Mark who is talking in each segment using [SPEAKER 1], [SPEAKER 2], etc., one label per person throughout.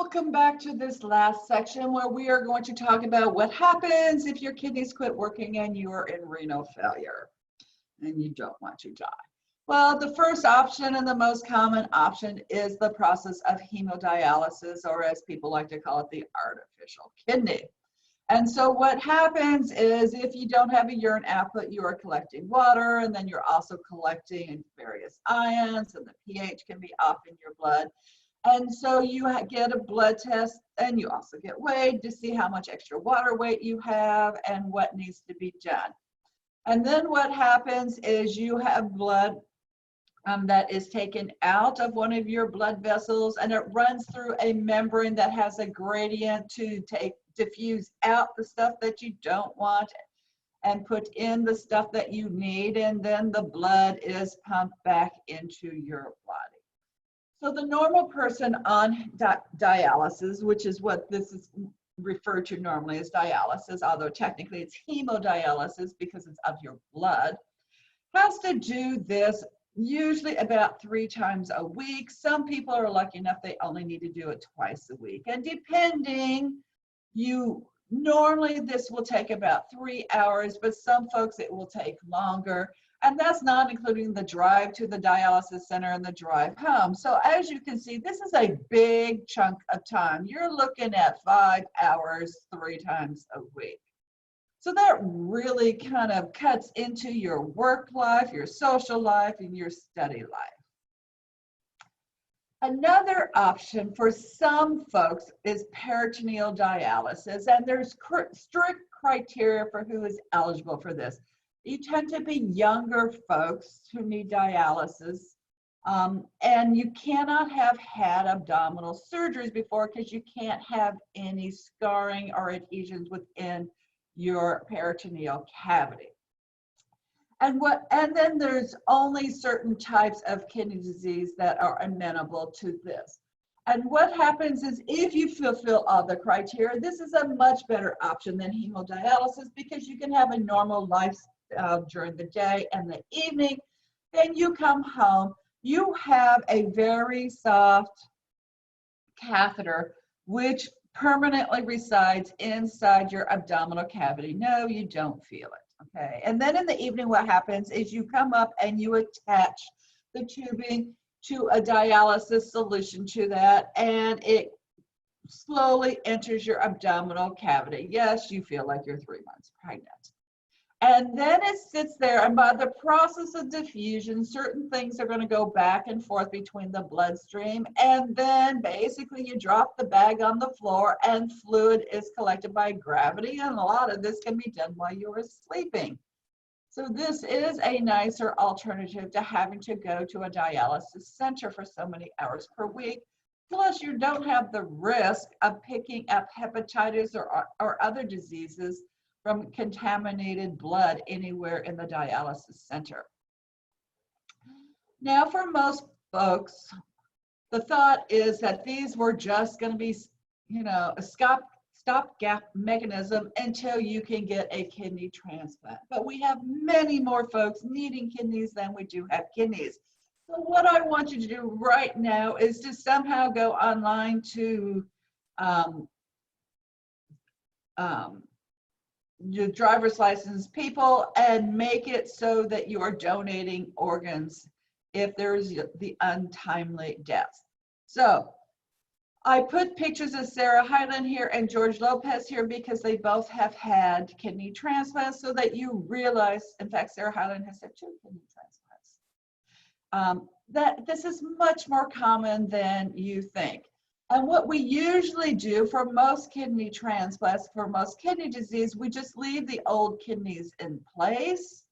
[SPEAKER 1] Welcome back to this last section where we are going to talk about what happens if your kidneys quit working and you are in renal failure and you don't want to die. Well, the first option and the most common option is the process of hemodialysis, or as people like to call it, the artificial kidney. And so what happens is if you don't have a urine output, you are collecting water, and then you're also collecting various ions, and the pH can be off in your blood. And so you get a blood test, and you also get weighed to see how much extra water weight you have and what needs to be done. And then what happens is you have blood that is taken out of one of your blood vessels, and it runs through a membrane that has a gradient to diffuse out the stuff that you don't want and put in the stuff that you need, and then the blood is pumped back into your body. So the normal person on dialysis, which is what this is referred to normally as dialysis, although technically it's hemodialysis because it's of your blood, has to do this usually about 3 times a week. Some people are lucky enough they only need to do it twice a week. And depending, normally this will take about 3 hours, but some folks it will take longer. And that's not including the drive to the dialysis center and the drive home. So as you can see, this is a big chunk of time. You're looking at 5 hours 3 times a week. So that really kind of cuts into your work life, your social life, and your study life. Another option for some folks is peritoneal dialysis, and there's strict criteria for who is eligible for this. You tend to be younger folks who need dialysis, and you cannot have had abdominal surgeries before because you can't have any scarring or adhesions within your peritoneal cavity. And then there's only certain types of kidney disease that are amenable to this. And what happens is if you fulfill all the criteria, this is a much better option than hemodialysis because you can have a normal lifestyle during the day and the evening. Then you come home, you have a very soft catheter which permanently resides inside your abdominal cavity. No, you don't feel it, okay? And then in the evening what happens is you come up and you attach the tubing to a dialysis solution to that, and it slowly enters your abdominal cavity. Yes, you feel like you're 3 months pregnant. And then it sits there, and by the process of diffusion, certain things are going to go back and forth between the bloodstream, and then basically you drop the bag on the floor and fluid is collected by gravity, and a lot of this can be done while you are sleeping. So this is a nicer alternative to having to go to a dialysis center for so many hours per week. Plus, you don't have the risk of picking up hepatitis or other diseases from contaminated blood anywhere in the dialysis center. Now, for most folks, the thought is that these were just going to be, a stopgap mechanism until you can get a kidney transplant. But we have many more folks needing kidneys than we do have kidneys. So what I want you to do right now is to somehow go online to your driver's license people and make it so that you are donating organs if there's the untimely deaths. So I put pictures of Sarah Hyland here and George Lopez here because they both have had kidney transplants, so that you realize, in fact, Sarah Hyland has had 2 kidney transplants, that this is much more common than you think. And what we usually do for most kidney transplants, for most kidney disease, we just leave the old kidneys in place.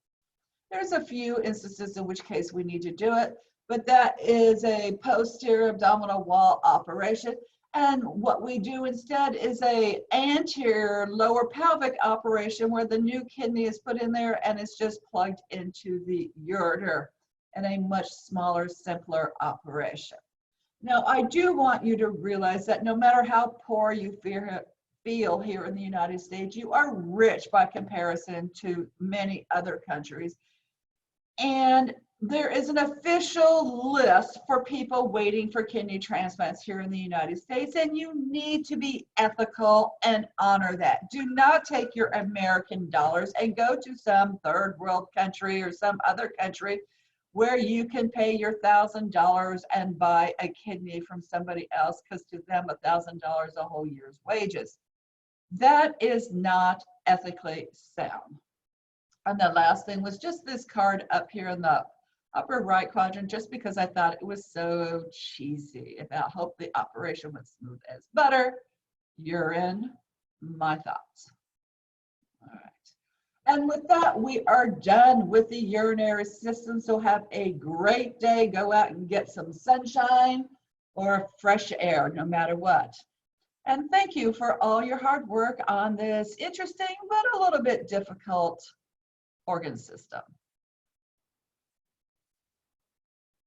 [SPEAKER 1] There's a few instances in which case we need to do it, but that is a posterior abdominal wall operation. And what we do instead is a anterior lower pelvic operation where the new kidney is put in there and it's just plugged into the ureter in a much smaller, simpler operation. Now, I do want you to realize that no matter how poor you feel here in the United States, you are rich by comparison to many other countries. And there is an official list for people waiting for kidney transplants here in the United States, and you need to be ethical and honor that. Do not take your American dollars and go to some third world country or some other country where you can pay your $1,000 and buy a kidney from somebody else, because to them $1,000 a whole year's wages. That is not ethically sound. And the last thing was just this card up here in the upper right quadrant, just because I thought it was so cheesy about hope the operation was smooth as butter. You're in my thoughts. All right. And with that, we are done with the urinary system. So have a great day. Go out and get some sunshine or fresh air, no matter what. And thank you for all your hard work on this interesting but a little bit difficult organ system.